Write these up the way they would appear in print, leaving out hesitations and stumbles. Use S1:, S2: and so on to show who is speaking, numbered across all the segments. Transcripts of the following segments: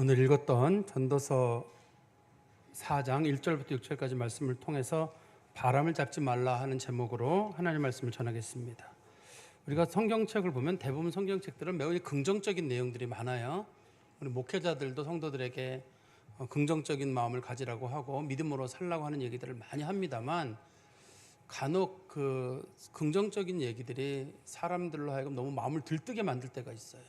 S1: 오늘 읽었던 전도서 4장 1절부터 6절까지 말씀을 통해서 바람을 잡지 말라 하는 제목으로 하나님의 말씀을 전하겠습니다. 우리가 성경책을 보면 대부분 성경책들은 매우 긍정적인 내용들이 많아요. 우리 목회자들도 성도들에게 긍정적인 마음을 가지라고 하고 믿음으로 살라고 하는 얘기들을 많이 합니다만 간혹 그 긍정적인 얘기들이 사람들로 하여금 너무 마음을 들뜨게 만들 때가 있어요.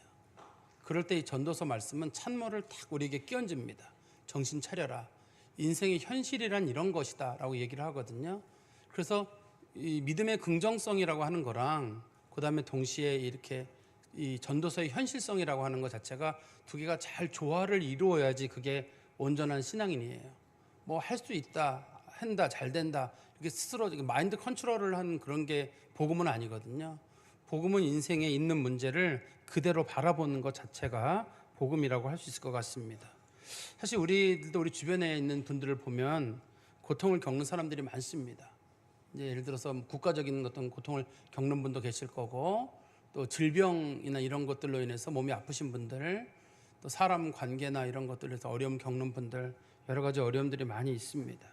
S1: 그럴 때 이 전도서 말씀은 찬물을 탁 우리에게 끼얹습니다. 정신 차려라. 인생의 현실이란 이런 것이다 라고 얘기를 하거든요. 그래서 이 믿음의 긍정성이라고 하는 거랑 그 다음에 동시에 이렇게 이 전도서의 현실성이라고 하는 것 자체가 두 개가 잘 조화를 이루어야지 그게 온전한 신앙인이에요. 뭐 할 수 있다, 한다, 잘 된다 이렇게 스스로 마인드 컨트롤을 하는 그런 게 복음은 아니거든요. 복음은 인생에 있는 문제를 그대로 바라보는 것 자체가 복음이라고 할 수 있을 것 같습니다. 사실 우리들도 우리 주변에 있는 분들을 보면 고통을 겪는 사람들이 많습니다. 이제 예를 들어서 국가적인 어떤 고통을 겪는 분도 계실 거고, 또 질병이나 이런 것들로 인해서 몸이 아프신 분들, 또 사람 관계나 이런 것들에서 어려움 겪는 분들, 여러 가지 어려움들이 많이 있습니다.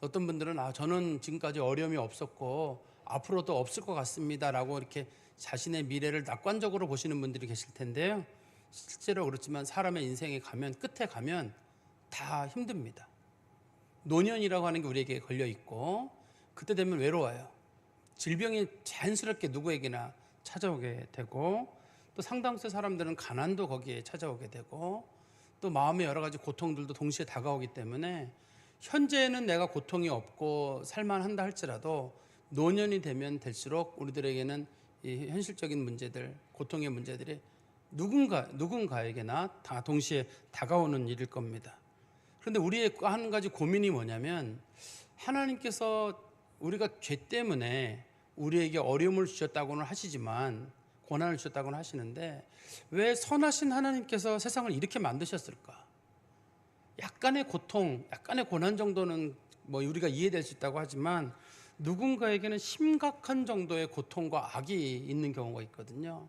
S1: 어떤 분들은 저는 지금까지 어려움이 없었고 앞으로도 없을 것 같습니다 라고 이렇게 자신의 미래를 낙관적으로 보시는 분들이 계실 텐데요. 실제로 그렇지만 사람의 인생에 가면, 끝에 가면 다 힘듭니다. 노년이라고 하는 게 우리에게 걸려 있고, 그때 되면 외로워요. 질병이 자연스럽게 누구에게나 찾아오게 되고, 또 상당수의 사람들은 가난도 거기에 찾아오게 되고, 또 마음의 여러 가지 고통들도 동시에 다가오기 때문에 현재는 내가 고통이 없고 살만한다 할지라도 노년이 되면 될수록 우리들에게는 이 현실적인 문제들, 고통의 문제들이 누군가에게나 다 동시에 다가오는 일일 겁니다. 그런데 우리의 한 가지 고민이 뭐냐면, 하나님께서 우리가 죄 때문에 우리에게 어려움을 주셨다고는 하시지만, 고난을 주셨다고는 하시는데, 왜 선하신 하나님께서 세상을 이렇게 만드셨을까? 약간의 고통, 약간의 고난 정도는 뭐 우리가 이해될 수 있다고 하지만, 누군가에게는 심각한 정도의 고통과 악이 있는 경우가 있거든요.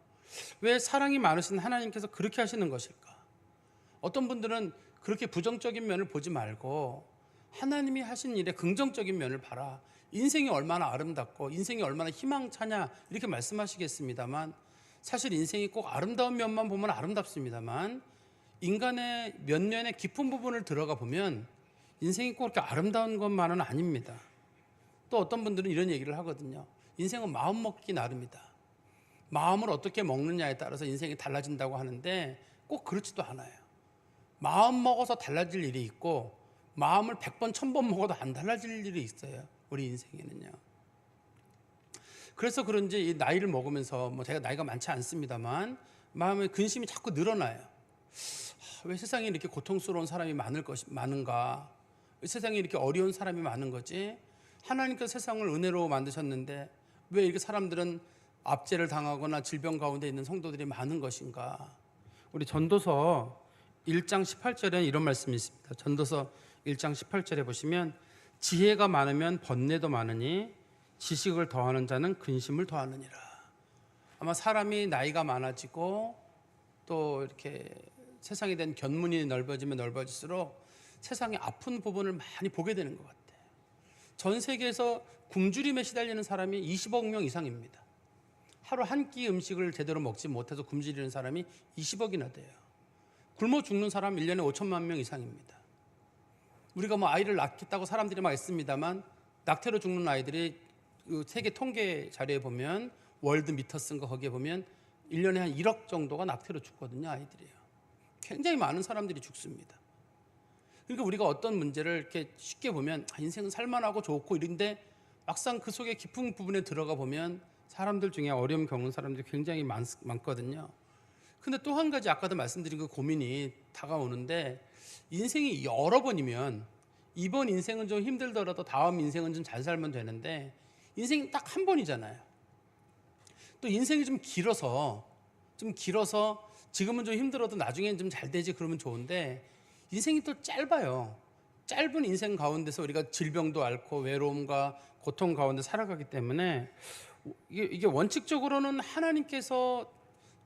S1: 왜 사랑이 많으신 하나님께서 그렇게 하시는 것일까? 어떤 분들은 그렇게 부정적인 면을 보지 말고 하나님이 하신 일의 긍정적인 면을 봐라. 인생이 얼마나 아름답고 인생이 얼마나 희망차냐 이렇게 말씀하시겠습니다만, 사실 인생이 꼭 아름다운 면만 보면 아름답습니다만, 인간의 면면의 깊은 부분을 들어가 보면 인생이 꼭 그렇게 아름다운 것만은 아닙니다. 또 어떤 분들은 이런 얘기를 하거든요. 인생은 마음 먹기 나름이다. 마음을 어떻게 먹느냐에 따라서 인생이 달라진다고 하는데 꼭 그렇지도 않아요. 마음 먹어서 달라질 일이 있고, 마음을 100번, 1000번 먹어도 안 달라질 일이 있어요. 우리 인생에는요. 그래서 그런지 이 나이를 먹으면서, 제가 나이가 많지 않습니다만 마음의 근심이 자꾸 늘어나요. 왜 세상에 이렇게 고통스러운 사람이 많은가? 왜 세상에 이렇게 어려운 사람이 많은 거지? 하나님께서 세상을 은혜로 만드셨는데 왜 이렇게 사람들은 압제를 당하거나 질병 가운데 있는 성도들이 많은 것인가? 우리 전도서 1장 18절에 이런 말씀이 있습니다. 전도서 1장 18절에 보시면, 지혜가 많으면 번뇌도 많으니 지식을 더하는 자는 근심을 더하느니라. 아마 사람이 나이가 많아지고 또 이렇게 세상에 대한 견문이 넓어지면 넓어질수록 세상의 아픈 부분을 많이 보게 되는 것 같아요. 전 세계에서 굶주림에 시달리는 사람이 20억 명 이상입니다. 하루 한 끼 음식을 제대로 먹지 못해서 굶주리는 사람이 20억이나 돼요. 굶어 죽는 사람 1년에 5천만 명 이상입니다. 우리가 아이를 낳겠다고 사람들이 막 했습니다만, 낙태로 죽는 아이들이 세계 통계 자료에 보면, 월드 미터 쓴 거 거기에 보면 1년에 한 1억 정도가 낙태로 죽거든요. 아이들이요. 굉장히 많은 사람들이 죽습니다. 그러니까 우리가 어떤 문제를 이렇게 쉽게 보면 인생은 살만하고 좋고 이런데, 막상 그 속에 깊은 부분에 들어가 보면 사람들 중에 어려움 겪는 사람들이 굉장히 많거든요. 근데 또 한 가지, 아까도 말씀드린 그 고민이 다가오는데, 인생이 여러 번이면 이번 인생은 좀 힘들더라도 다음 인생은 좀 잘 살면 되는데, 인생이 딱 한 번이잖아요. 또 인생이 좀 길어서 지금은 좀 힘들어도 나중엔 좀 잘 되지 그러면 좋은데, 인생이 또 짧아요. 짧은 인생 가운데서 우리가 질병도 앓고 외로움과 고통 가운데 살아가기 때문에, 이게 원칙적으로는 하나님께서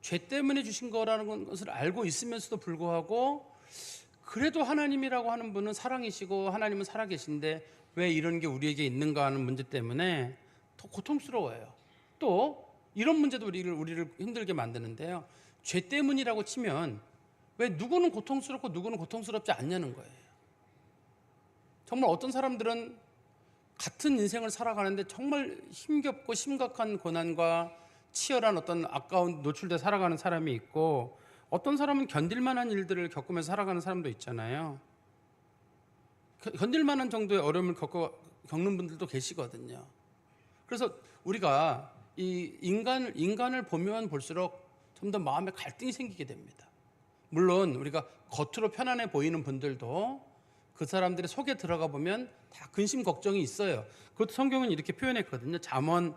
S1: 죄 때문에 주신 거라는 것을 알고 있으면서도 불구하고 그래도 하나님이라고 하는 분은 사랑이시고 하나님은 살아계신데 왜 이런 게 우리에게 있는가 하는 문제 때문에 더 고통스러워요. 또 이런 문제도 우리를 힘들게 만드는데요. 죄 때문이라고 치면 왜 누구는 고통스럽고 누구는 고통스럽지 않냐는 거예요. 정말 어떤 사람들은 같은 인생을 살아가는데 정말 힘겹고 심각한 고난과 치열한 어떤 아까운 노출돼 살아가는 사람이 있고, 어떤 사람은 견딜만한 일들을 겪으면서 살아가는 사람도 있잖아요. 견딜만한 정도의 어려움을 겪는 분들도 계시거든요. 그래서 우리가 이 인간을 보면 볼수록 좀 더 마음에 갈등이 생기게 됩니다. 물론 우리가 겉으로 편안해 보이는 분들도 그 사람들의 속에 들어가 보면 다 근심 걱정이 있어요. 그것도 성경은 이렇게 표현했거든요. 잠언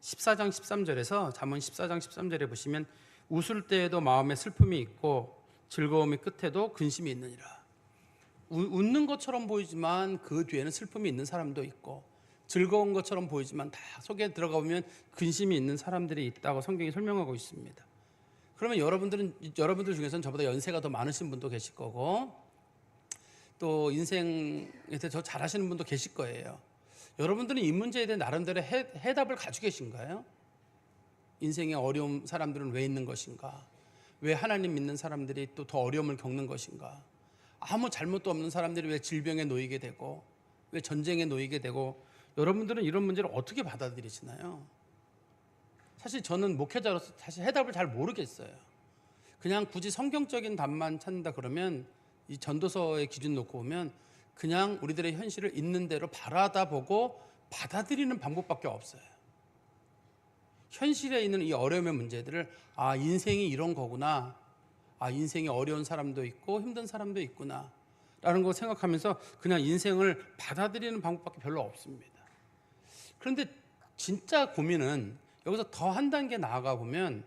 S1: 14장 13절에서 잠언 14장 13절에 보시면 웃을 때에도 마음에 슬픔이 있고 즐거움이 끝에도 근심이 있느니라. 웃는 것처럼 보이지만 그 뒤에는 슬픔이 있는 사람도 있고, 즐거운 것처럼 보이지만 다 속에 들어가 보면 근심이 있는 사람들이 있다고 성경이 설명하고 있습니다. 그러면 여러분들 중에서는 저보다 연세가 더 많으신 분도 계실 거고, 또 인생에 대해서 더 잘하시는 분도 계실 거예요. 여러분들은 이 문제에 대해 나름대로 해답을 가지고 계신가요? 인생의 어려움 사람들은 왜 있는 것인가? 왜 하나님 믿는 사람들이 또 더 어려움을 겪는 것인가? 아무 잘못도 없는 사람들이 왜 질병에 놓이게 되고 왜 전쟁에 놓이게 되고, 여러분들은 이런 문제를 어떻게 받아들이시나요? 사실 저는 목회자로서 사실 해답을 잘 모르겠어요. 그냥 굳이 성경적인 답만 찾는다 그러면 이 전도서의 기준 놓고 보면 그냥 우리들의 현실을 있는 대로 바라다 보고 받아들이는 방법밖에 없어요. 현실에 있는 이 어려움의 문제들을 인생이 이런 거구나, 인생이 어려운 사람도 있고 힘든 사람도 있구나 라는 거 생각하면서 그냥 인생을 받아들이는 방법밖에 별로 없습니다. 그런데 진짜 고민은 여기서 더 한 단계 나아가 보면,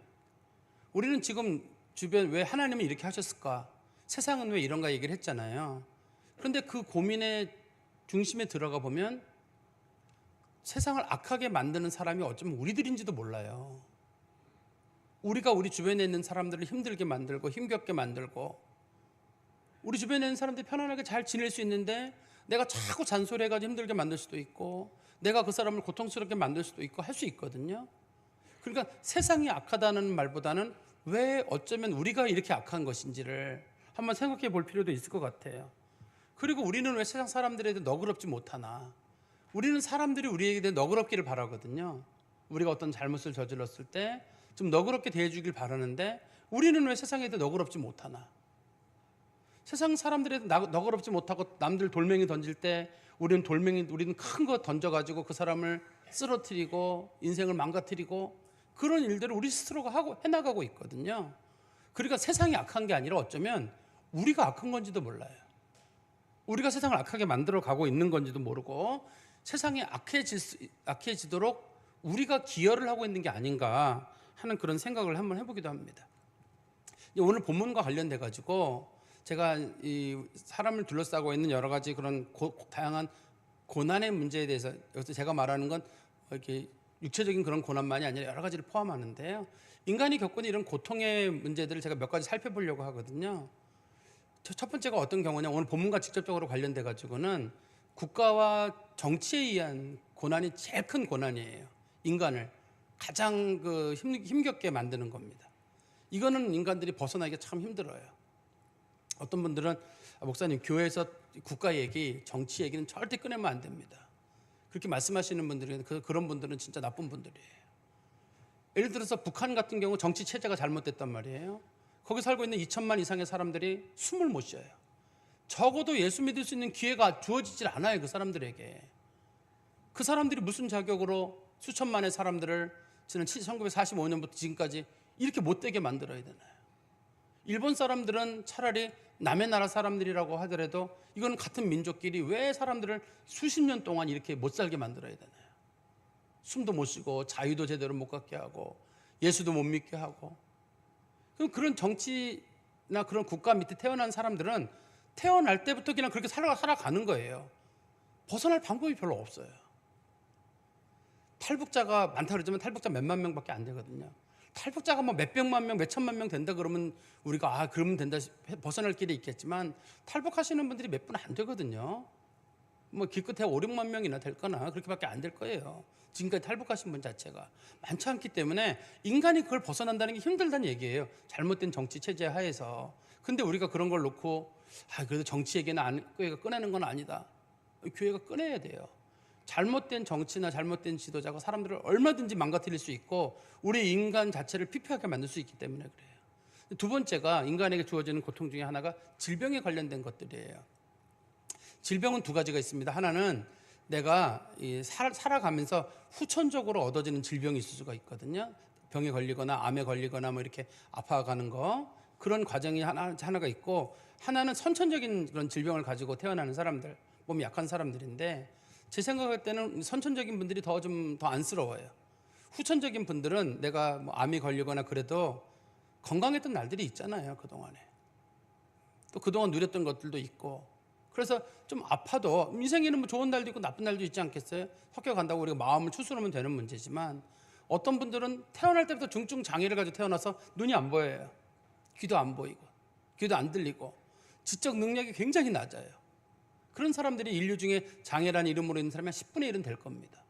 S1: 우리는 지금 주변 왜 하나님은 이렇게 하셨을까, 세상은 왜 이런가 얘기를 했잖아요. 그런데 그 고민의 중심에 들어가 보면 세상을 악하게 만드는 사람이 어쩌면 우리들인지도 몰라요. 우리가 우리 주변에 있는 사람들을 힘들게 만들고 힘겹게 만들고, 우리 주변에 있는 사람들이 편안하게 잘 지낼 수 있는데 내가 자꾸 잔소리해가지고 힘들게 만들 수도 있고, 내가 그 사람을 고통스럽게 만들 수도 있고 할 수 있거든요. 그러니까 세상이 악하다는 말보다는 왜 어쩌면 우리가 이렇게 악한 것인지를 한번 생각해 볼 필요도 있을 것 같아요. 그리고 우리는 왜 세상 사람들에 대해 너그럽지 못하나? 우리는 사람들이 우리에게 대해 너그럽기를 바라거든요. 우리가 어떤 잘못을 저질렀을 때 좀 너그럽게 대해주길 바라는데, 우리는 왜 세상에 대해 너그럽지 못하나? 세상 사람들에 대해 너그럽지 못하고 남들 돌멩이 던질 때 우리는 큰 거 던져가지고 그 사람을 쓰러뜨리고 인생을 망가뜨리고, 그런 일들을 우리 스스로가 해나가고 있거든요. 그러니까 세상이 악한 게 아니라 어쩌면 우리가 악한 건지도 몰라요. 우리가 세상을 악하게 만들어 가고 있는 건지도 모르고, 세상이 악해지도록 우리가 기여를 하고 있는 게 아닌가 하는 그런 생각을 한번 해보기도 합니다. 오늘 본문과 관련돼 가지고 제가 이 사람을 둘러싸고 있는 여러 가지 그런 다양한 고난의 문제에 대해서, 여기서 제가 말하는 건 이렇게 육체적인 그런 고난만이 아니라 여러 가지를 포함하는데요. 인간이 겪는 이런 고통의 문제들을 제가 몇 가지 살펴보려고 하거든요. 첫 번째가 어떤 경우냐, 오늘 본문과 직접적으로 관련돼 가지고는 국가와 정치에 의한 고난이 제일 큰 고난이에요. 인간을 가장 힘겹게 만드는 겁니다. 이거는 인간들이 벗어나기가 참 힘들어요. 어떤 분들은 목사님, 교회에서 국가 얘기, 정치 얘기는 절대 꺼내면 안 됩니다, 그렇게 말씀하시는 분들이, 그런 분들은 진짜 나쁜 분들이에요. 예를 들어서 북한 같은 경우 정치 체제가 잘못됐단 말이에요. 거기 살고 있는 2천만 이상의 사람들이 숨을 못 쉬어요. 적어도 예수 믿을 수 있는 기회가 주어지질 않아요, 그 사람들에게. 그 사람들이 무슨 자격으로 수천만의 사람들을 지난 1945년부터 지금까지 이렇게 못되게 만들어야 되나요? 일본 사람들은 차라리 남의 나라 사람들이라고 하더라도 이건 같은 민족끼리 왜 사람들을 수십 년 동안 이렇게 못 살게 만들어야 되나요? 숨도 못 쉬고 자유도 제대로 못 갖게 하고 예수도 못 믿게 하고. 그럼 그런 정치나 그런 국가 밑에 태어난 사람들은 태어날 때부터 그냥 그렇게 살아가는 거예요. 벗어날 방법이 별로 없어요. 탈북자가 많다 그러지만 탈북자 몇만 명밖에 안 되거든요. 탈북자가 뭐 몇백만 명, 몇천만 명 된다 그러면 우리가 그러면 된다 벗어날 길이 있겠지만 탈북하시는 분들이 몇 분 안 되거든요. 뭐 기껏해 5, 6만 명이나 될 거나 그렇게밖에 안 될 거예요. 지금까지 탈북하신 분 자체가 많지 않기 때문에 인간이 그걸 벗어난다는 게 힘들다는 얘기예요. 잘못된 정치 체제 하에서. 근데 우리가 그런 걸 놓고 그래도 정치 얘기는 교회가 꺼내는 건 아니다. 교회가 꺼내야 돼요. 잘못된 정치나 잘못된 지도자가 사람들을 얼마든지 망가뜨릴 수 있고 우리 인간 자체를 피폐하게 만들 수 있기 때문에 그래요. 두 번째가 인간에게 주어지는 고통 중에 하나가 질병에 관련된 것들이에요. 질병은 두 가지가 있습니다. 하나는 내가 살아가면서 후천적으로 얻어지는 질병이 있을 수가 있거든요. 병에 걸리거나 암에 걸리거나 뭐 이렇게 아파가는 거, 그런 과정이 하나가 있고, 하나는 선천적인 그런 질병을 가지고 태어나는 사람들, 몸이 약한 사람들인데, 제 생각할 때는 선천적인 분들이 더 안쓰러워요. 후천적인 분들은 내가 뭐 암이 걸리거나 그래도 건강했던 날들이 있잖아요. 그동안에 또 그동안 누렸던 것들도 있고, 그래서 좀 아파도 인생에는 뭐 좋은 날도 있고 나쁜 날도 있지 않겠어요? 학교 간다고 우리가 마음을 추스르면 되는 문제지만, 어떤 분들은 태어날 때부터 중증 장애를 가지고 태어나서 눈이 안 보여요. 귀도 안 보이고 귀도 안 들리고 지적 능력이 굉장히 낮아요. 그런 사람들이 인류 중에 장애라는 이름으로 있는 사람이 한 10분의 1은 될 겁니다.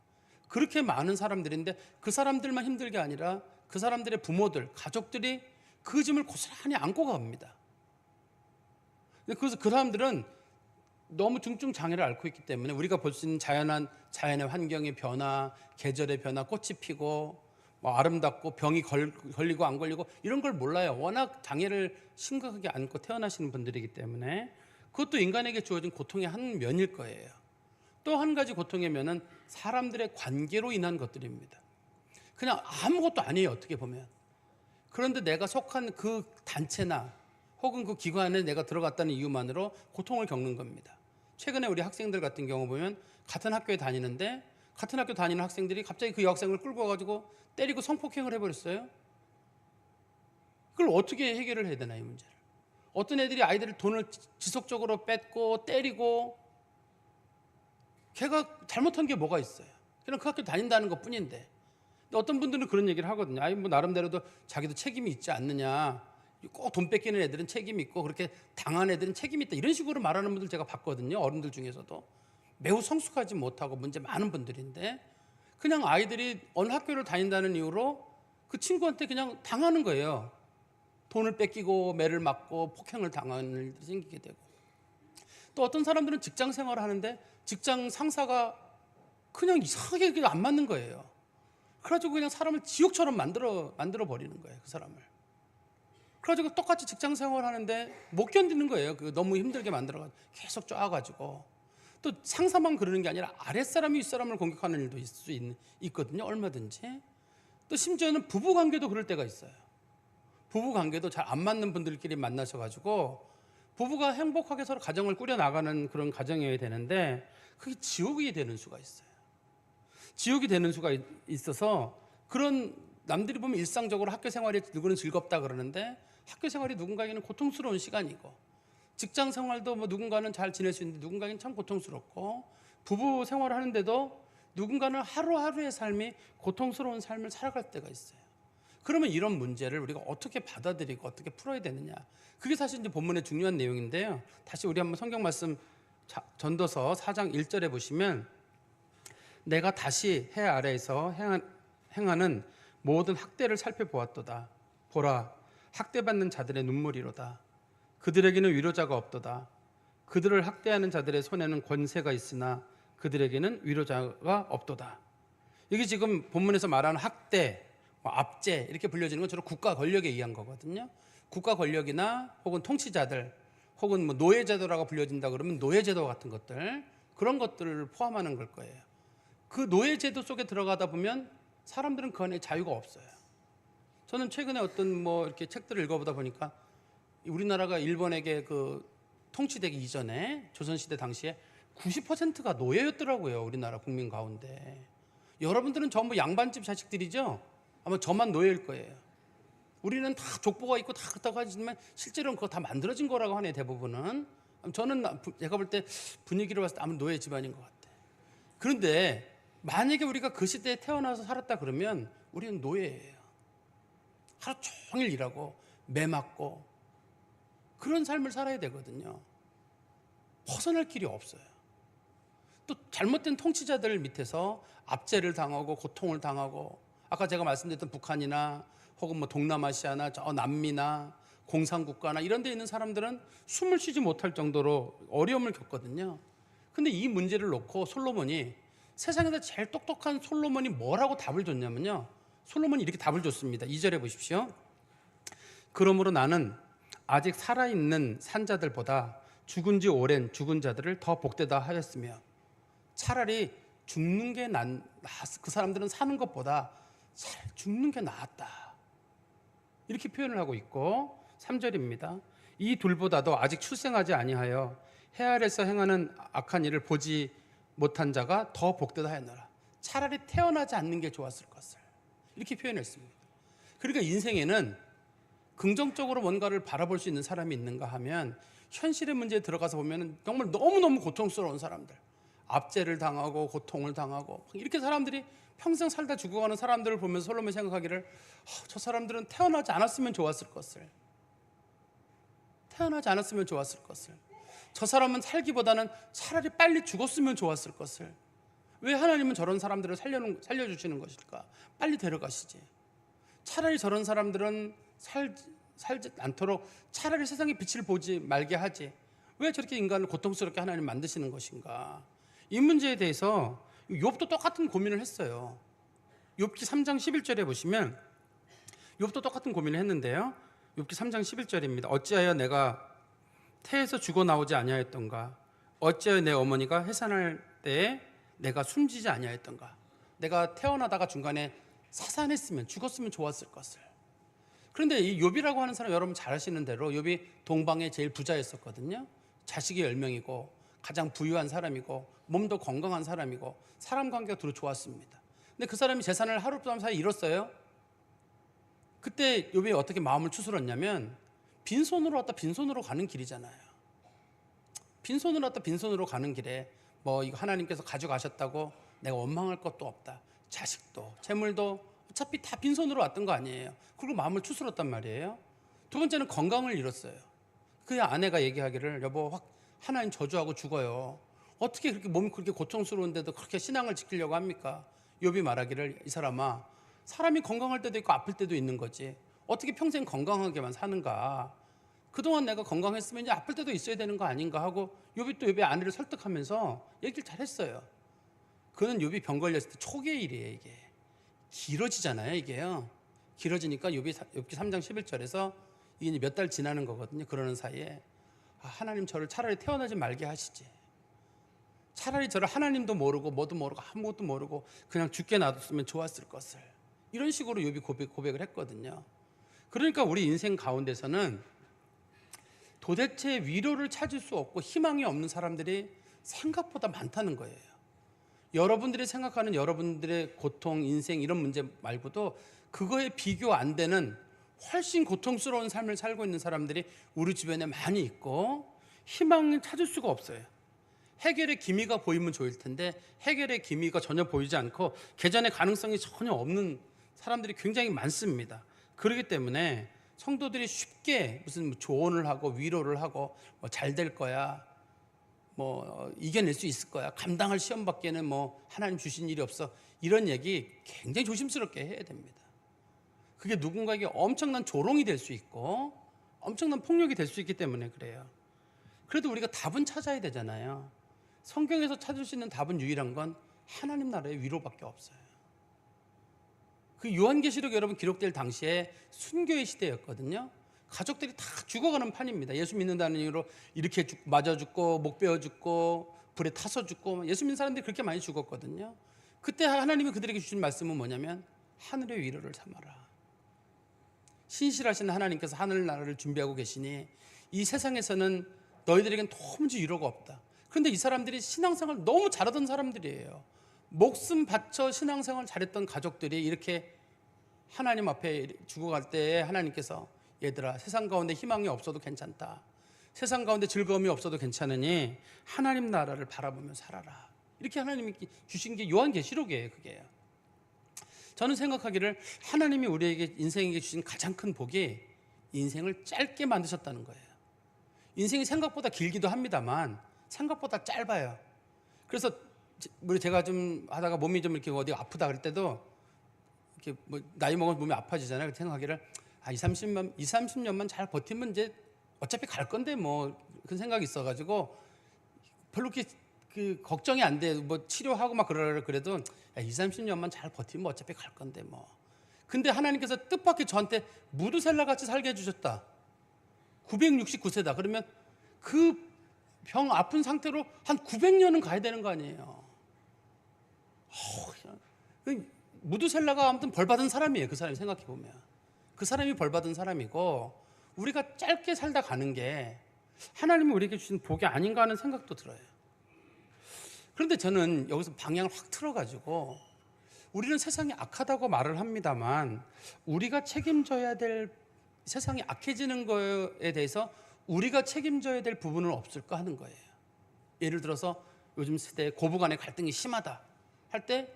S1: 그렇게 많은 사람들인데 그 사람들만 힘든 게 아니라 그 사람들의 부모들, 가족들이 그 짐을 고스란히 안고 갑니다. 그래서 그 사람들은 너무 중증 장애를 앓고 있기 때문에 우리가 볼 수 있는 자연의 환경의 변화, 계절의 변화, 꽃이 피고 뭐 아름답고 병이 걸리고 안 걸리고 이런 걸 몰라요. 워낙 장애를 심각하게 안고 태어나시는 분들이기 때문에 그것도 인간에게 주어진 고통의 한 면일 거예요. 또 한 가지 고통의 면은 사람들의 관계로 인한 것들입니다. 그냥 아무것도 아니에요, 어떻게 보면. 그런데 내가 속한 그 단체나 혹은 그 기관에 내가 들어갔다는 이유만으로 고통을 겪는 겁니다. 최근에 우리 학생들 같은 경우 보면 같은 학교에 다니는데 같은 학교 다니는 학생들이 갑자기 그 여학생을 끌고 와가지고 때리고 성폭행을 해버렸어요. 그걸 어떻게 해결을 해야 되나, 이 문제를. 어떤 애들이 아이들을 돈을 지속적으로 뺏고 때리고, 걔가 잘못한 게 뭐가 있어요? 그냥 그 학교 다닌다는 것 뿐인데. 어떤 분들은 그런 얘기를 하거든요. 뭐 나름대로도 자기도 책임이 있지 않느냐, 꼭 돈 뺏기는 애들은 책임이 있고 그렇게 당한 애들은 책임이 있다, 이런 식으로 말하는 분들 제가 봤거든요. 어른들 중에서도 매우 성숙하지 못하고 문제 많은 분들인데, 그냥 아이들이 어느 학교를 다닌다는 이유로 그 친구한테 그냥 당하는 거예요. 돈을 뺏기고 매를 맞고 폭행을 당하는 일들이 생기게 되고, 또 어떤 사람들은 직장 생활을 하는데 직장 상사가 그냥 이상하게 안 맞는 거예요. 그래가지고 그냥 사람을 지옥처럼 만들어 버리는 거예요, 그 사람을. 그래가지고 똑같이 직장 생활을 하는데 못 견디는 거예요. 너무 힘들게 만들어가지고 계속 쪼아가지고. 또 상사만 그러는 게 아니라 아랫사람이 윗사람을 공격하는 일도 있거든요, 얼마든지. 또 심지어는 부부관계도 그럴 때가 있어요. 부부관계도 잘 안 맞는 분들끼리 만나셔가지고 부부가 행복하게 서로 가정을 꾸려나가는 그런 가정이어야 되는데 그게 지옥이 되는 수가 있어요. 지옥이 되는 수가 있어서, 그런 남들이 보면 일상적으로 학교 생활이 누구는 즐겁다 그러는데 학교 생활이 누군가에게는 고통스러운 시간이고, 직장 생활도 뭐 누군가는 잘 지낼 수 있는데 누군가에게는 참 고통스럽고, 부부 생활을 하는데도 누군가는 하루하루의 삶이 고통스러운 삶을 살아갈 때가 있어요. 그러면 이런 문제를 우리가 어떻게 받아들이고 어떻게 풀어야 되느냐, 그게 사실 이제 본문의 중요한 내용인데요. 다시 우리 한번 성경 말씀 전도서 4장 1절에 보시면, 내가 다시 해 아래에서 행하는 모든 학대를 살펴보았도다. 보라, 학대받는 자들의 눈물이로다. 그들에게는 위로자가 없도다. 그들을 학대하는 자들의 손에는 권세가 있으나 그들에게는 위로자가 없도다. 이게 지금 본문에서 말하는 학대, 압제 이렇게 불려지는 건 주로 국가 권력에 의한 거거든요. 국가 권력이나 혹은 통치자들 혹은 뭐 노예제도라고 불려진다 그러면 노예제도 같은 것들, 그런 것들을 포함하는 걸 거예요. 그 노예제도 속에 들어가다 보면 사람들은 그 안에 자유가 없어요. 저는 최근에 어떤 뭐 이렇게 책들을 읽어보다 보니까 우리나라가 일본에게 그 통치되기 이전에 조선시대 당시에 90%가 노예였더라고요, 우리나라 국민 가운데. 여러분들은 전부 양반집 자식들이죠? 아마 저만 노예일 거예요. 우리는 다 족보가 있고 다 그렇다고 하지만 실제로는 그거 다 만들어진 거라고 하네요, 대부분은. 저는 제가 볼 때 분위기를 봤을 때 아마 노예 집안인 것 같아요. 그런데 만약에 우리가 그 시대에 태어나서 살았다 그러면 우리는 노예예요. 하루 종일 일하고 매 맞고 그런 삶을 살아야 되거든요. 벗어날 길이 없어요. 또 잘못된 통치자들 밑에서 압제를 당하고 고통을 당하고, 아까 제가 말씀드렸던 북한이나 혹은 뭐 동남아시아나 저 남미나 공산국가나 이런 데 있는 사람들은 숨을 쉬지 못할 정도로 어려움을 겪거든요. 근데 이 문제를 놓고 솔로몬이, 세상에서 제일 똑똑한 솔로몬이 뭐라고 답을 줬냐면요, 솔로몬이 이렇게 답을 줬습니다. 2절에 보십시오. 그러므로 나는 아직 살아있는 산자들보다 죽은 지 오랜 죽은 자들을 더 복되다 하였으며, 차라리 죽는 게 그 사람들은 사는 것보다 잘 죽는 게 나았다, 이렇게 표현을 하고 있고, 3절입니다. 이 둘보다도 아직 출생하지 아니하여 해 아래서 행하는 악한 일을 보지 못한 자가 더 복되다 하였노라. 차라리 태어나지 않는 게 좋았을 것을, 이렇게 표현했습니다. 그러니까 인생에는 긍정적으로 뭔가를 바라볼 수 있는 사람이 있는가 하면, 현실의 문제에 들어가서 보면 정말 너무너무 고통스러운 사람들, 압제를 당하고 고통을 당하고 이렇게 사람들이 평생 살다 죽어가는 사람들을 보면서 솔로몬이 생각하기를, 저 사람들은 태어나지 않았으면 좋았을 것을, 태어나지 않았으면 좋았을 것을, 저 사람은 살기보다는 차라리 빨리 죽었으면 좋았을 것을, 왜 하나님은 저런 사람들을 살려주시는 것일까? 빨리 데려가시지. 차라리 저런 사람들은 살지 않도록 차라리 세상의 빛을 보지 말게 하지. 왜 저렇게 인간을 고통스럽게 하나님 만드시는 것인가? 이 문제에 대해서 욥도 똑같은 고민을 했어요. 욥기 3장 11절에 보시면 욥도 똑같은 고민을 했는데요, 욥기 3장 11절입니다. 어찌하여 내가 태에서 죽어 나오지 아니하였던가? 어찌하여 내 어머니가 해산할 때에 내가 숨지지 아니하였던가? 내가 태어나다가 중간에 사산했으면, 죽었으면 좋았을 것을. 그런데 이 욥이라고 하는 사람, 여러분 잘 아시는 대로 욥이 동방의 제일 부자였었거든요. 자식이 10명이고 가장 부유한 사람이고 몸도 건강한 사람이고 사람 관계가 두루 좋았습니다. 근데 그 사람이 재산을 하룻밤 사이에 잃었어요. 그때 욥이 어떻게 마음을 추스렀냐면, 빈손으로 왔다 빈손으로 가는 길이잖아요. 빈손으로 왔다 빈손으로 가는 길에 뭐 이거 하나님께서 가져가셨다고 내가 원망할 것도 없다. 자식도 재물도 어차피 다 빈손으로 왔던 거 아니에요. 그리고 마음을 추스렀단 말이에요. 두 번째는 건강을 잃었어요. 그의 아내가 얘기하기를, 여보 하나님 저주하고 죽어요. 어떻게 그렇게 몸이 그렇게 고통스러운데도 그렇게 신앙을 지키려고 합니까? 욥이 말하기를, 이 사람아, 사람이 건강할 때도 있고 아플 때도 있는 거지, 어떻게 평생 건강하게만 사는가? 그동안 내가 건강했으면 이제 아플 때도 있어야 되는 거 아닌가 하고, 욥이 또 욥의 아내를 설득하면서 얘기를 잘했어요. 그는 욥이 병 걸렸을 때 초기의 일이에요. 이게 길어지잖아요. 이게요, 길어지니까 욥기 3장 11절에서 이게 몇 달 지나는 거거든요. 그러는 사이에 하나님 저를 차라리 태어나지 말게 하시지, 차라리 저를 하나님도 모르고 뭐도 모르고 아무것도 모르고 그냥 죽게 놔뒀으면 좋았을 것을, 이런 식으로 욥이 고백을 했거든요. 그러니까 우리 인생 가운데서는 도대체 위로를 찾을 수 없고 희망이 없는 사람들이 생각보다 많다는 거예요. 여러분들이 생각하는 여러분들의 고통, 인생 이런 문제 말고도 그거에 비교 안 되는 훨씬 고통스러운 삶을 살고 있는 사람들이 우리 주변에 많이 있고, 희망을 찾을 수가 없어요. 해결의 기미가 보이면 좋을 텐데 해결의 기미가 전혀 보이지 않고 개선의 가능성이 전혀 없는 사람들이 굉장히 많습니다. 그렇기 때문에 성도들이 쉽게 무슨 조언을 하고 위로를 하고 뭐 잘 될 거야, 뭐 이겨낼 수 있을 거야, 감당할 시험밖에는 뭐 하나님 주신 일이 없어, 이런 얘기 굉장히 조심스럽게 해야 됩니다. 그게 누군가에게 엄청난 조롱이 될 수 있고 엄청난 폭력이 될 수 있기 때문에 그래요. 그래도 우리가 답은 찾아야 되잖아요. 성경에서 찾을 수 있는 답은 유일한 건 하나님 나라의 위로밖에 없어요. 그 요한계시록 여러분 기록될 당시에 순교의 시대였거든요. 가족들이 다 죽어가는 판입니다. 예수 믿는다는 이유로 이렇게 맞아 죽고 목 베어 죽고 불에 타서 죽고, 예수 믿는 사람들이 그렇게 많이 죽었거든요. 그때 하나님이 그들에게 주신 말씀은 뭐냐면, 하늘의 위로를 삼아라. 신실하신 하나님께서 하늘나라를 준비하고 계시니 이 세상에서는 너희들에겐 도무지 위로가 없다. 그런데 이 사람들이 신앙생활 너무 잘하던 사람들이에요. 목숨 바쳐 신앙생활 잘했던 가족들이 이렇게 하나님 앞에 죽어갈 때 하나님께서, 얘들아 세상 가운데 희망이 없어도 괜찮다, 세상 가운데 즐거움이 없어도 괜찮으니 하나님 나라를 바라보며 살아라, 이렇게 하나님이 주신 게 요한계시록이에요. 그게요. 저는 생각하기를 하나님이 우리에게 인생에게 주신 가장 큰 복이 인생을 짧게 만드셨다는 거예요. 인생이 생각보다 길기도 합니다만 생각보다 짧아요. 그래서 제가 좀 하다가 몸이 좀 이렇게 어디 아프다 그럴 때도 이렇게 뭐 나이 먹으면 몸이 아파지잖아요. 생각하기를 2, 30년만 잘 버티면 이제 어차피 갈 건데 뭐 그런 생각이 있어가지고 별로 이렇게 그 걱정이 안 돼. 뭐 치료하고 막 그러라 그래도 2, 30년만 잘 버티면 어차피 갈 건데 뭐. 근데 하나님께서 뜻밖의 저한테 무두셀라 같이 살게 해주셨다. 969세다. 그러면 그 병 아픈 상태로 한 900년은 가야 되는 거 아니에요. 무두셀라가 아무튼 벌 받은 사람이에요. 그 사람이 생각해 보면 그 사람이 벌 받은 사람이고 우리가 짧게 살다 가는 게 하나님이 우리에게 주신 복이 아닌가 하는 생각도 들어요. 그런데 저는 여기서 방향을 확 틀어가지고 우리는 세상이 악하다고 말을 합니다만 우리가 책임져야 될 세상이 악해지는 거에 대해서 우리가 책임져야 될 부분은 없을까 하는 거예요. 예를 들어서 요즘 시대에 고부간의 갈등이 심하다 할 때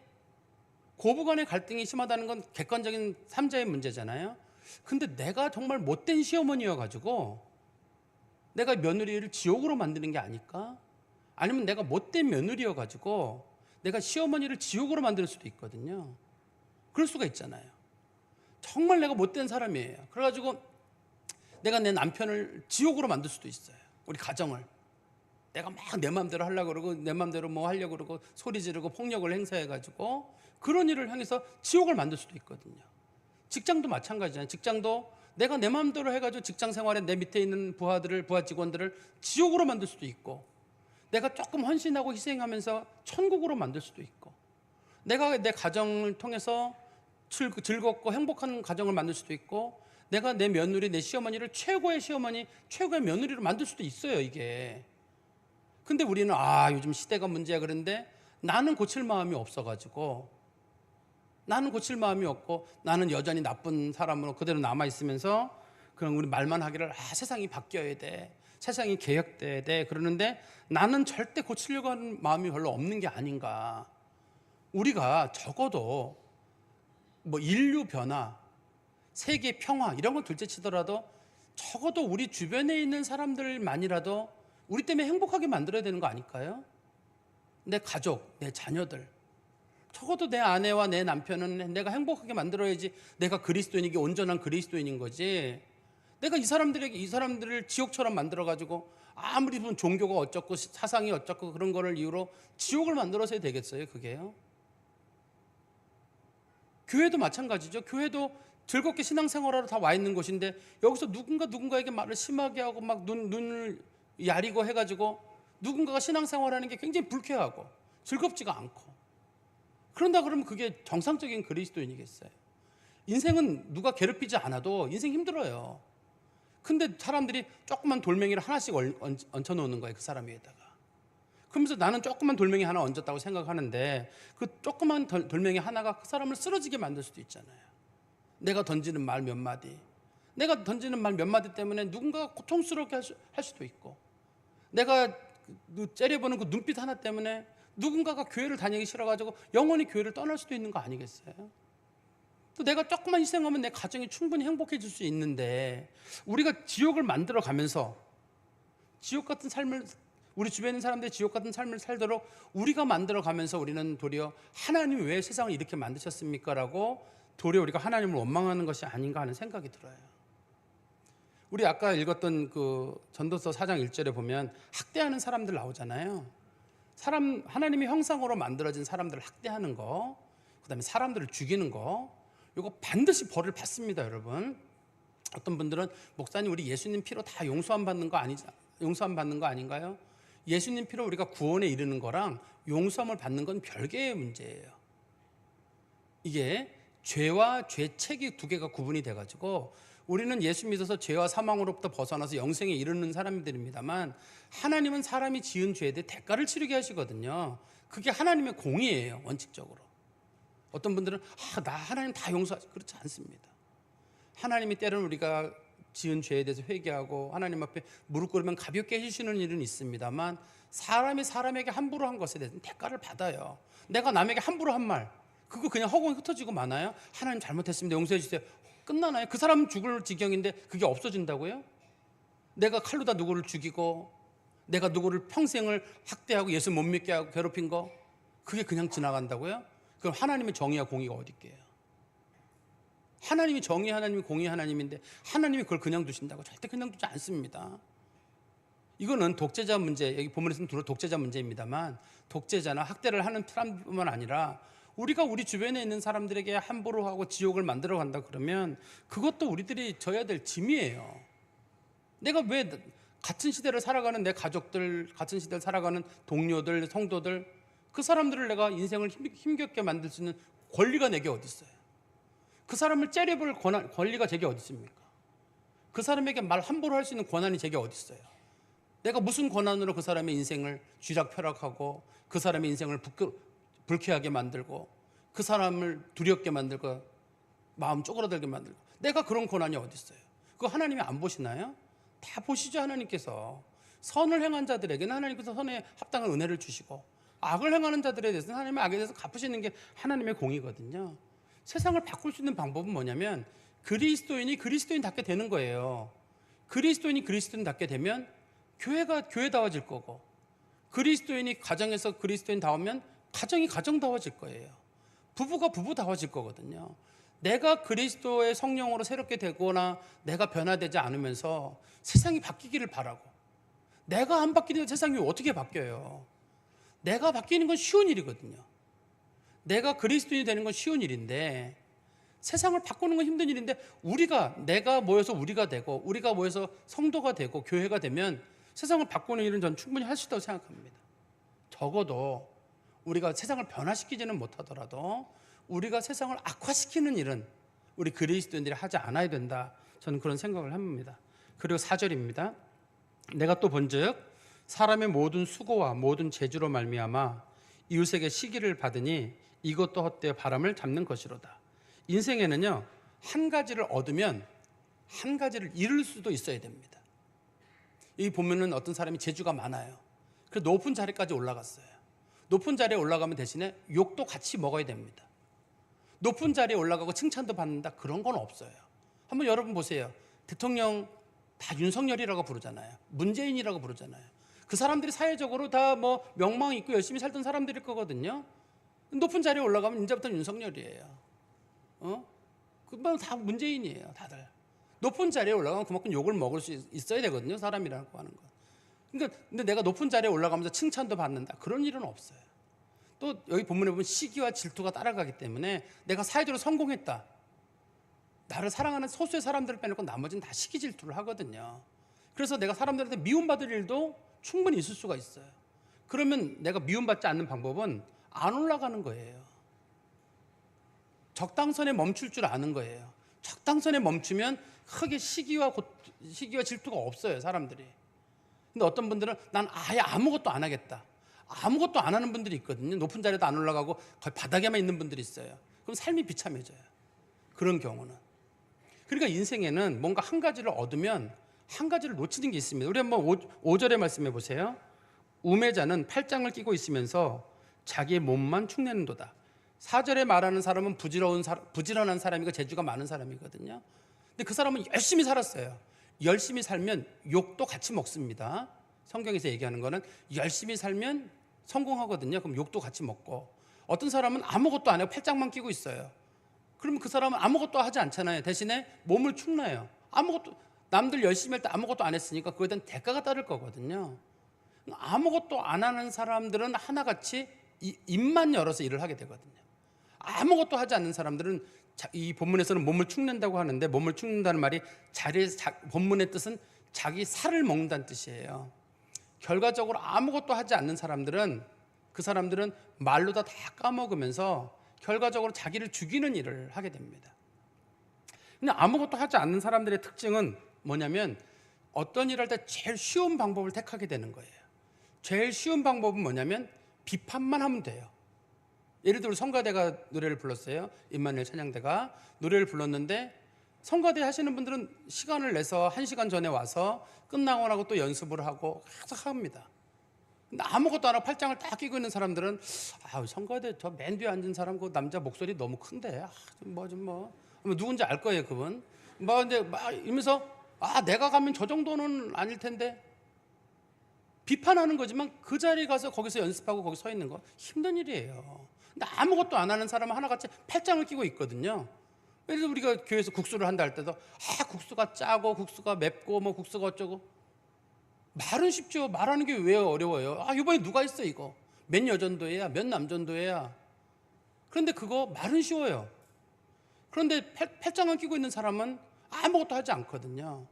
S1: 고부간의 갈등이 심하다는 건 객관적인 삼자의 문제잖아요. 근데 내가 정말 못된 시어머니여가지고 내가 며느리를 지옥으로 만드는 게 아닐까? 아니면 내가 못된 며느리여가지고 내가 시어머니를 지옥으로 만들 수도 있거든요. 그럴 수가 있잖아요. 정말 내가 못된 사람이에요. 그래가지고 내가 내 남편을 지옥으로 만들 수도 있어요. 우리 가정을. 내가 막 내 마음대로 하려고 그러고 내 마음대로 뭐 하려고 그러고 소리 지르고 폭력을 행사해가지고 그런 일을 향해서 지옥을 만들 수도 있거든요. 직장도 마찬가지잖아요. 직장도 내가 내 마음대로 해가지고 직장 생활에 내 밑에 있는 부하 직원들을 지옥으로 만들 수도 있고 내가 조금 헌신하고 희생하면서 천국으로 만들 수도 있고 내가 내 가정을 통해서 즐겁고 행복한 가정을 만들 수도 있고 내가 내 며느리, 내 시어머니를 최고의 시어머니, 최고의 며느리로 만들 수도 있어요, 이게. 근데 우리는 요즘 시대가 문제야 그런데 나는 고칠 마음이 없어가지고 나는 고칠 마음이 없고 나는 여전히 나쁜 사람으로 그대로 남아있으면서 그냥 우리 말만 하기를 세상이 바뀌어야 돼. 세상이 개혁돼야 돼. 그러는데 나는 절대 고치려고 하는 마음이 별로 없는 게 아닌가. 우리가 적어도 뭐 인류 변화, 세계 평화 이런 건 둘째치더라도 적어도 우리 주변에 있는 사람들만이라도 우리 때문에 행복하게 만들어야 되는 거 아닐까요? 내 가족, 내 자녀들 적어도 내 아내와 내 남편은 내가 행복하게 만들어야지 내가 그리스도인이게 온전한 그리스도인인 거지 내가 이 사람들을 지옥처럼 만들어가지고 아무리 무슨 종교가 어쩌고 사상이 어쩌고 그런 거를 이유로 지옥을 만들어서 해야 되겠어요 그게요? 교회도 마찬가지죠. 교회도 즐겁게 신앙생활하러 다 와 있는 곳인데 여기서 누군가에게 말을 심하게 하고 막 눈을 야리고 해가지고 누군가가 신앙생활하는 게 굉장히 불쾌하고 즐겁지가 않고 그런다 그러면 그게 정상적인 그리스도인이겠어요? 인생은 누가 괴롭히지 않아도 인생 힘들어요. 근데 사람들이 조그만 돌멩이를 하나씩 얹혀놓는 거예요 그 사람 위에다가. 그러면서 나는 조그만 돌멩이 하나 얹었다고 생각하는데 그 조그만 돌멩이 하나가 그 사람을 쓰러지게 만들 수도 있잖아요. 내가 던지는 말 몇 마디 때문에 누군가가 고통스럽게 할 수도 있고 내가 째려보는 그 눈빛 하나 때문에 누군가가 교회를 다니기 싫어가지고 영원히 교회를 떠날 수도 있는 거 아니겠어요? 또 내가 조금만 희생하면 내 가정이 충분히 행복해질 수 있는데 우리가 지옥을 만들어 가면서 지옥 같은 삶을 우리 주변에 있는 사람들이 지옥 같은 삶을 살도록 우리가 만들어 가면서 우리는 도리어 하나님이 왜 세상을 이렇게 만드셨습니까? 라고 도리어 우리가 하나님을 원망하는 것이 아닌가 하는 생각이 들어요. 우리 아까 읽었던 그 전도서 4장 1절에 보면 학대하는 사람들 나오잖아요. 하나님의 형상으로 만들어진 사람들을 학대하는 거, 그다음에 사람들을 죽이는 거, 이거 반드시 벌을 받습니다, 여러분. 어떤 분들은 목사님 우리 예수님 피로 다 용서함 받는 거 아닌가요? 예수님 피로 우리가 구원에 이르는 거랑 용서함을 받는 건 별개의 문제예요. 이게 죄와 죄책이 두 개가 구분이 돼가지고 우리는 예수 믿어서 죄와 사망으로부터 벗어나서 영생에 이르는 사람들입니다만 하나님은 사람이 지은 죄에 대해 대가를 치르게 하시거든요. 그게 하나님의 공의예요, 원칙적으로. 어떤 분들은 하나님 다 용서하지. 그렇지 않습니다. 하나님이 때로는 우리가 지은 죄에 대해서 회개하고 하나님 앞에 무릎 꿇으면 가볍게 해주시는 일은 있습니다만 사람이 사람에게 함부로 한 것에 대해서는 대가를 받아요. 내가 남에게 함부로 한 말, 그거 그냥 허공에 흩어지고 마나요? 하나님 잘못했습니다, 용서해 주세요. 끝나나요? 그 사람은 죽을 지경인데 그게 없어진다고요? 내가 칼로 다 누구를 죽이고 내가 누구를 평생을 학대하고 예수 못 믿게 하고 괴롭힌 거, 그게 그냥 지나간다고요? 그럼 하나님의 정의와 공의가 어디 있게요? 하나님이 정의 하나님이 공의 하나님인데 하나님이 그걸 그냥 두신다고? 절대 그냥 두지 않습니다. 이거는 독재자 문제, 여기 본문에서는 주로 독재자 문제입니다만, 독재자나 학대를 하는 사람뿐만 아니라 우리가 우리 주변에 있는 사람들에게 함부로 하고 지옥을 만들어 간다 그러면 그것도 우리들이 져야 될 짐이에요. 내가 왜 같은 시대를 살아가는 내 가족들, 같은 시대를 살아가는 동료들, 성도들, 그 사람들을 내가 인생을 힘겹게 만들 수 있는 권리가 내게 어디 있어요? 그 사람을 째려볼 권리가 제게 어디 있습니까? 그 사람에게 말 함부로 할 수 있는 권한이 제게 어디 있어요? 내가 무슨 권한으로 그 사람의 인생을 쥐락펴락하고 그 사람의 인생을 불쾌하게 만들고 그 사람을 두렵게 만들고 마음 쪼그라들게 만들고, 내가 그런 권한이 어디 있어요? 그거 하나님이 안 보시나요? 다 보시죠. 하나님께서 선을 행한 자들에게는 하나님께서 선에 합당한 은혜를 주시고, 악을 행하는 자들에 대해서는 하나님의 악에 대해서 갚으시는 게 하나님의 공이거든요. 세상을 바꿀 수 있는 방법은 뭐냐면 그리스도인이 그리스도인답게 되는 거예요. 그리스도인이 그리스도인답게 되면 교회가 교회다워질 거고, 그리스도인이 가정에서 그리스도인다우면 가정이 가정다워질 거예요. 부부가 부부다워질 거거든요. 내가 그리스도의 성령으로 새롭게 되거나 내가 변화되지 않으면서 세상이 바뀌기를 바라고, 내가 안 바뀌는데 세상이 어떻게 바뀌어요? 내가 바뀌는 건 쉬운 일이거든요. 내가 그리스도인이 되는 건 쉬운 일인데 세상을 바꾸는 건 힘든 일인데, 내가 모여서 우리가 되고 우리가 모여서 성도가 되고 교회가 되면 세상을 바꾸는 일은 전 충분히 할 수 있다고 생각합니다. 적어도 우리가 세상을 변화시키지는 못하더라도 우리가 세상을 악화시키는 일은 우리 그리스도인들이 하지 않아야 된다, 저는 그런 생각을 합니다. 그리고 4절입니다. 내가 또 본즉 사람의 모든 수고와 모든 재주로 말미암아 이웃에게 시기를 받으니 이것도 헛되어 바람을 잡는 것이로다. 인생에는요, 한 가지를 얻으면 한 가지를 잃을 수도 있어야 됩니다. 여기 보면은 어떤 사람이 재주가 많아요. 그래서 높은 자리까지 올라갔어요. 높은 자리에 올라가면 대신에 욕도 같이 먹어야 됩니다. 높은 자리에 올라가고 칭찬도 받는다, 그런 건 없어요. 한번 여러분 보세요. 대통령 다 윤석열이라고 부르잖아요. 문재인이라고 부르잖아요. 그 사람들이 사회적으로 다 뭐 명망 있고 열심히 살던 사람들일 거거든요. 높은 자리에 올라가면 이제부터 윤석열이에요. 그건 다 문재인이에요, 다들. 높은 자리에 올라가면 그만큼 욕을 먹을 수 있어야 되거든요, 사람이라고 하는 건. 그러니까 근데 내가 높은 자리에 올라가면서 칭찬도 받는다, 그런 일은 없어요. 또 여기 본문에 보면 시기와 질투가 따라가기 때문에 내가 사회적으로 성공했다, 나를 사랑하는 소수의 사람들을 빼놓고 나머지는 다 시기 질투를 하거든요. 그래서 내가 사람들한테 미움받을 일도 충분히 있을 수가 있어요. 그러면 내가 미움받지 않는 방법은 안 올라가는 거예요. 적당선에 멈출 줄 아는 거예요. 적당선에 멈추면 크게 시기와 질투가 없어요, 사람들이. 근데 어떤 분들은 난 아예 아무것도 안 하겠다, 아무것도 안 하는 분들이 있거든요. 높은 자리에도 안 올라가고 거의 바닥에만 있는 분들이 있어요. 그럼 삶이 비참해져요, 그런 경우는. 그러니까 인생에는 뭔가 한 가지를 얻으면 한 가지를 놓치는 게 있습니다. 우리 한번 5절의 말씀해 보세요. 우매자는 팔짱을 끼고 있으면서 자기의 몸만 축내는도다. 4절에 말하는 사람은 부지런한 사람이고 재주가 많은 사람이거든요. 근데 그 사람은 열심히 살았어요. 열심히 살면 욕도 같이 먹습니다. 성경에서 얘기하는 거는 열심히 살면 성공하거든요. 그럼 욕도 같이 먹고, 어떤 사람은 아무것도 안 하고 팔짱만 끼고 있어요. 그러면 그 사람은 아무것도 하지 않잖아요. 대신에 몸을 축내요. 남들 열심히 할 때 아무것도 안 했으니까 그거에 대한 대가가 따를 거거든요. 아무것도 안 하는 사람들은 하나같이 입만 열어서 일을 하게 되거든요. 아무것도 하지 않는 사람들은, 이 본문에서는 몸을 축낸다고 하는데, 몸을 축낸다는 말이 본문의 뜻은 자기 살을 먹는다는 뜻이에요. 결과적으로 아무것도 하지 않는 사람들은, 그 사람들은 말로 다 까먹으면서 결과적으로 자기를 죽이는 일을 하게 됩니다. 근데 아무것도 하지 않는 사람들의 특징은 뭐냐면, 어떤 일을 할 때 제일 쉬운 방법을 택하게 되는 거예요. 제일 쉬운 방법은 뭐냐면 비판만 하면 돼요. 예를 들어 성가대가 노래를 불렀어요. 임마누엘 찬양대가 노래를 불렀는데, 성가대 하시는 분들은 시간을 내서 1시간 전에 와서 끝나고 나고 또 연습을 하고 계속 합니다. 근데 아무것도 안 하고 팔짱을 딱 끼고 있는 사람들은 선거대 저 맨 뒤에 앉은 사람 그 남자 목소리 너무 큰데 누군지 알 거예요 그분. 이제 막 이러면서 내가 가면 저 정도는 아닐 텐데 비판하는 거지만 그 자리에 가서 거기서 연습하고 거기 서 있는 거 힘든 일이에요. 근데 아무것도 안 하는 사람은 하나같이 팔짱을 끼고 있거든요. 그래서 우리가 교회에서 국수를 한다 할 때도 국수가 짜고 국수가 맵고 뭐 국수가 어쩌고 말은 쉽죠. 말하는 게 왜 어려워요? 이번에 누가 있어 이거 몇 여전도회야 몇 남전도회야. 그런데 그거 말은 쉬워요. 그런데 팔짱을 끼고 있는 사람은 아무것도 하지 않거든요.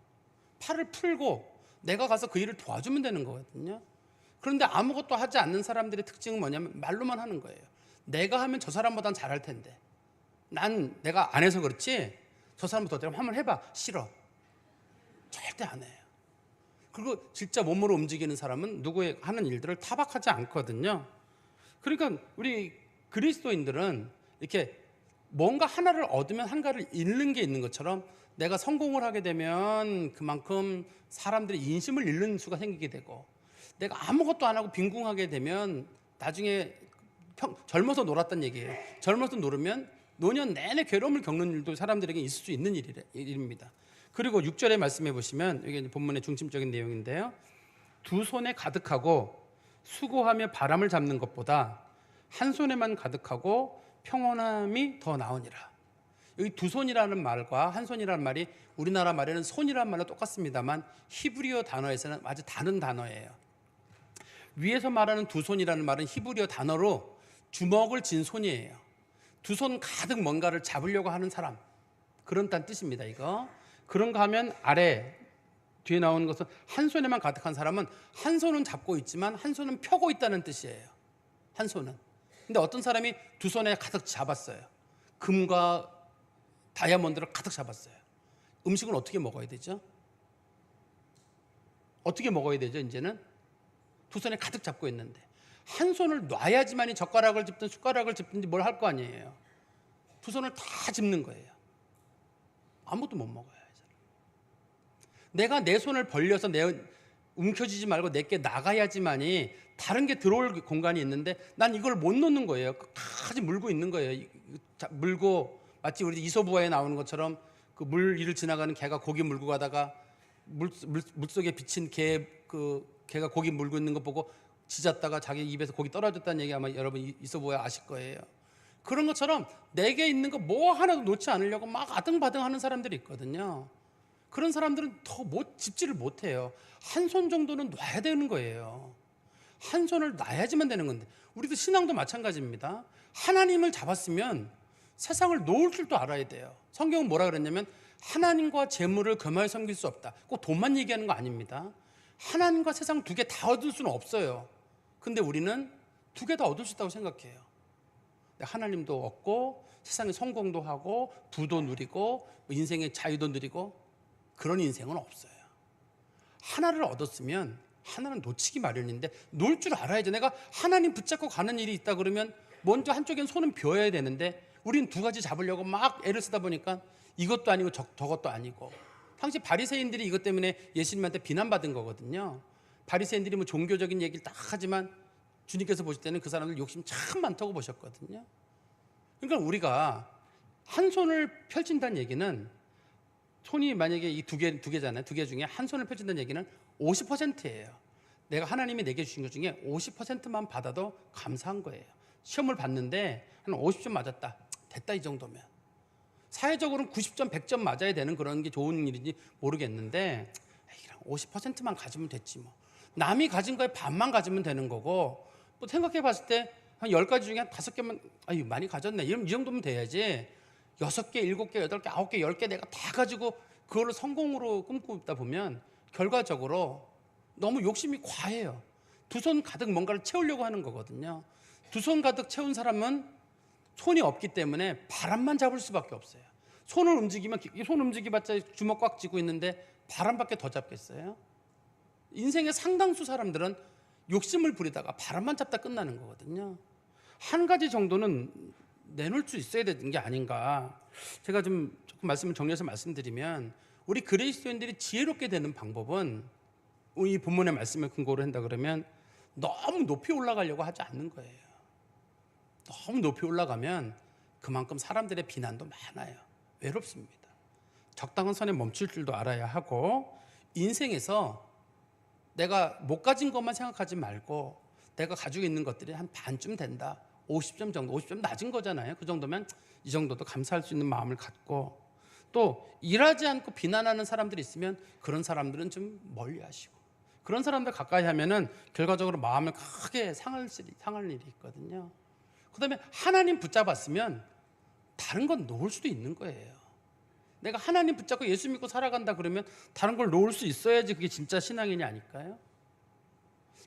S1: 팔을 풀고 내가 가서 그 일을 도와주면 되는 거거든요. 그런데 아무것도 하지 않는 사람들의 특징은 뭐냐면 말로만 하는 거예요. 내가 하면 저 사람보단 잘할 텐데 내가 안 해서 그렇지 저 사람보다 더 잘하면 한번 해봐. 싫어. 절대 안 해요. 그리고 진짜 몸으로 움직이는 사람은 누구의 하는 일들을 타박하지 않거든요. 그러니까 우리 그리스도인들은 이렇게 뭔가 하나를 얻으면 한가를 잃는 게 있는 것처럼 내가 성공을 하게 되면 그만큼 사람들의 인심을 잃는 수가 생기게 되고 내가 아무것도 안 하고 빈궁하게 되면 나중에 젊어서 놀았단 얘기예요. 젊어서 놀으면 노년 내내 괴로움을 겪는 일도 사람들에게 있을 수 있는 일입니다. 그리고 6절에 말씀해 보시면 이게 본문의 중심적인 내용인데요. 두 손에 가득하고 수고하며 바람을 잡는 것보다 한 손에만 가득하고 평온함이 더 나으니라. 여기 두 손이라는 말과 한 손이라는 말이 우리나라 말에는 손이라는 말로 똑같습니다만 히브리어 단어에서는 아주 다른 단어예요. 위에서 말하는 두 손이라는 말은 히브리어 단어로 주먹을 쥔 손이에요. 두 손 가득 뭔가를 잡으려고 하는 사람, 그런 뜻입니다. 이거 그런가 하면 아래 뒤에 나오는 것은 한 손에만 가득한 사람은 한 손은 잡고 있지만 한 손은 펴고 있다는 뜻이에요. 한 손은. 근데 어떤 사람이 두 손에 가득 잡았어요. 금과 다이아몬드를 가득 잡았어요. 음식은 어떻게 먹어야 되죠? 어떻게 먹어야 되죠? 이제는 두 손에 가득 잡고 있는데 한 손을 놔야지만이 젓가락을 짚든 숟가락을 짚든지 뭘 할 거 아니에요. 두 손을 다 짚는 거예요. 아무것도 못 먹어요. 내가 내 손을 벌려서 움켜쥐지 말고 내게 나가야지만이 다른 게 들어올 공간이 있는데 난 이걸 못 놓는 거예요. 끝까지 물고 있는 거예요. 물고 마치 우리 이솝우화에 나오는 것처럼 그 물 위를 지나가는 개가 고기 물고 가다가 물속에 비친 개가 고기 물고 있는 거 보고 짖었다가 자기 입에서 고기 떨어졌다는 얘기 아마 여러분 이솝우화 아실 거예요. 그런 것처럼 내게 있는 거 뭐 하나도 놓지 않으려고 막 아등바등 하는 사람들이 있거든요. 그런 사람들은 더 짚지를 못해요. 한 손 정도는 놔야 되는 거예요. 한 손을 놔야지만 되는 건데 우리도 신앙도 마찬가지입니다. 하나님을 잡았으면 세상을 놓을 줄도 알아야 돼요. 성경은 뭐라 그랬냐면 하나님과 재물을 겸하여 섬길 수 없다. 꼭 돈만 얘기하는 거 아닙니다. 하나님과 세상 두 개 다 얻을 수는 없어요. 근데 우리는 두 개 다 얻을 수 있다고 생각해요. 하나님도 얻고 세상에 성공도 하고 부도 누리고 인생의 자유도 누리고 그런 인생은 없어요. 하나를 얻었으면 하나는 놓치기 마련인데 놓을 줄 알아야죠. 내가 하나님 붙잡고 가는 일이 있다 그러면 먼저 한쪽엔 손은 비워야 되는데 우린 두 가지 잡으려고 막 애를 쓰다 보니까 이것도 아니고 저것도 아니고. 당시 바리새인들이 이것 때문에 예수님한테 비난받은 거거든요. 바리새인들이 뭐 종교적인 얘기를 딱 하지만 주님께서 보실 때는 그 사람들 욕심 참 많다고 보셨거든요. 그러니까 우리가 한 손을 펼친다는 얘기는 손이 만약에 이 두 개잖아요. 두 개 중에 한 손을 펼친다는 얘기는 50%예요. 내가 하나님이 내게 주신 것 중에 50%만 받아도 감사한 거예요. 시험을 봤는데 한 50점 맞았다. 됐다 이 정도면. 사회적으로는 90점, 100점 맞아야 되는 그런 게 좋은 일인지 모르겠는데 50%만 가지면 됐지 뭐. 남이 가진 거에 반만 가지면 되는 거고 뭐 생각해 봤을 때 한 10가지 중에 한 5개만 많이 가졌네. 이 정도면 돼야지 6개, 7개, 8개, 9개, 10개 내가 다 가지고 그거를 성공으로 꿈꾸다 보면 결과적으로 너무 욕심이 과해요. 두 손 가득 뭔가를 채우려고 하는 거거든요. 두 손 가득 채운 사람은 손이 없기 때문에 바람만 잡을 수밖에 없어요. 손을 움직이면 손 움직이봤자 주먹 꽉 쥐고 있는데 바람밖에 더 잡겠어요? 인생의 상당수 사람들은 욕심을 부리다가 바람만 잡다 끝나는 거거든요. 한 가지 정도는 내놓을 수 있어야 되는 게 아닌가. 제가 좀 조금 말씀을 정리해서 말씀드리면 우리 그리스도인들이 지혜롭게 되는 방법은 이 본문의 말씀을 근거로 한다 그러면 너무 높이 올라가려고 하지 않는 거예요. 너무 높이 올라가면 그만큼 사람들의 비난도 많아요. 외롭습니다. 적당한 선에 멈출 줄도 알아야 하고, 인생에서 내가 못 가진 것만 생각하지 말고 내가 가지고 있는 것들이 한 반쯤 된다, 50점 정도, 50점 낮은 거잖아요. 그 정도면 이 정도도 감사할 수 있는 마음을 갖고, 또 일하지 않고 비난하는 사람들이 있으면 그런 사람들은 좀 멀리 하시고, 그런 사람들 가까이 하면은 결과적으로 마음을 크게 상할 일이 있거든요. 그 다음에 하나님 붙잡았으면 다른 건 놓을 수도 있는 거예요. 내가 하나님 붙잡고 예수 믿고 살아간다 그러면 다른 걸 놓을 수 있어야지 그게 진짜 신앙인이 아닐까요?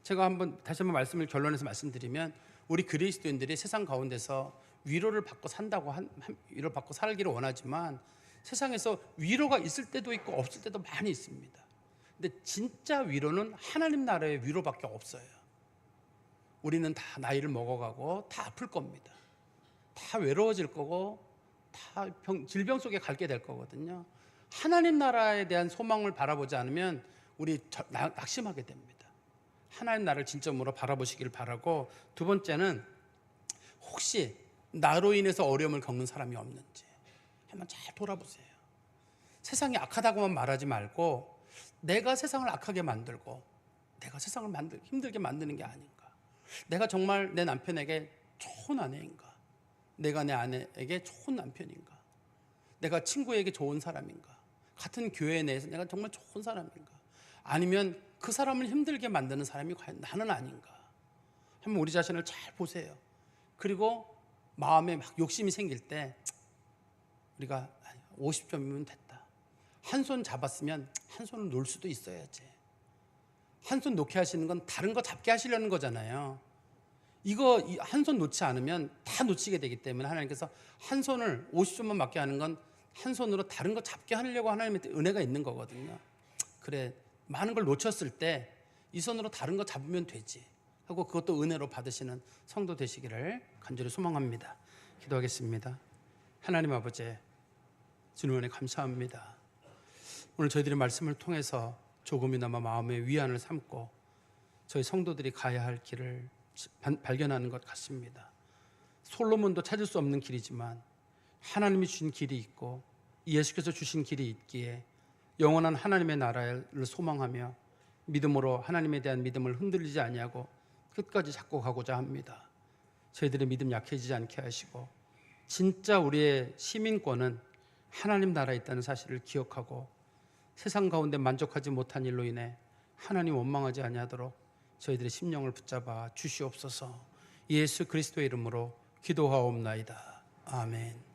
S1: 제가 다시 한번 말씀을 결론해서 말씀드리면, 우리 그리스도인들이 세상 가운데서 위로를 받고 위로를 받고 살기를 원하지만 세상에서 위로가 있을 때도 있고 없을 때도 많이 있습니다. 근데 진짜 위로는 하나님 나라의 위로밖에 없어요. 우리는 다 나이를 먹어가고 다 아플 겁니다. 다 외로워질 거고 다 질병 속에 갈게 될 거거든요. 하나님 나라에 대한 소망을 바라보지 않으면 우리 낙심하게 됩니다. 하나님 나라를 진점으로 바라보시길 바라고, 두 번째는 혹시 나로 인해서 어려움을 겪는 사람이 없는지 한번 잘 돌아보세요. 세상이 악하다고만 말하지 말고 내가 세상을 악하게 만들고 내가 세상을 힘들게 만드는 게 아닌가, 내가 정말 내 남편에게 좋은 아내인가, 내가 내 아내에게 좋은 남편인가, 내가 친구에게 좋은 사람인가, 같은 교회 내에서 내가 정말 좋은 사람인가, 아니면 그 사람을 힘들게 만드는 사람이 과연 나는 아닌가. 한번 우리 자신을 잘 보세요. 그리고 마음에 막 욕심이 생길 때 우리가 50점이면 됐다, 한 손 잡았으면 한 손을 놓을 수도 있어야지. 한 손 놓게 하시는 건 다른 거 잡게 하시려는 거잖아요. 이거 한 손 놓지 않으면 다 놓치게 되기 때문에 하나님께서 한 손을 50점만 맞게 하는 건 한 손으로 다른 거 잡게 하려고 하나님의 은혜가 있는 거거든요. 그래, 많은 걸 놓쳤을 때 이 손으로 다른 거 잡으면 되지 하고 그것도 은혜로 받으시는 성도 되시기를 간절히 소망합니다. 기도하겠습니다. 하나님 아버지, 주님 은혜 감사합니다. 오늘 저희들의 말씀을 통해서 조금이나마 마음의 위안을 삼고 저희 성도들이 가야 할 길을 발견하는 것 같습니다. 솔로몬도 찾을 수 없는 길이지만 하나님이 주신 길이 있고 예수께서 주신 길이 있기에 영원한 하나님의 나라를 소망하며 믿음으로 하나님에 대한 믿음을 흔들리지 아니하고 끝까지 잡고 가고자 합니다. 저희들의 믿음 약해지지 않게 하시고 진짜 우리의 시민권은 하나님 나라에 있다는 사실을 기억하고 세상 가운데 만족하지 못한 일로 인해 하나님 원망하지 아니하도록 저희들의 심령을 붙잡아 주시옵소서. 예수 그리스도의 이름으로 기도하옵나이다. 아멘.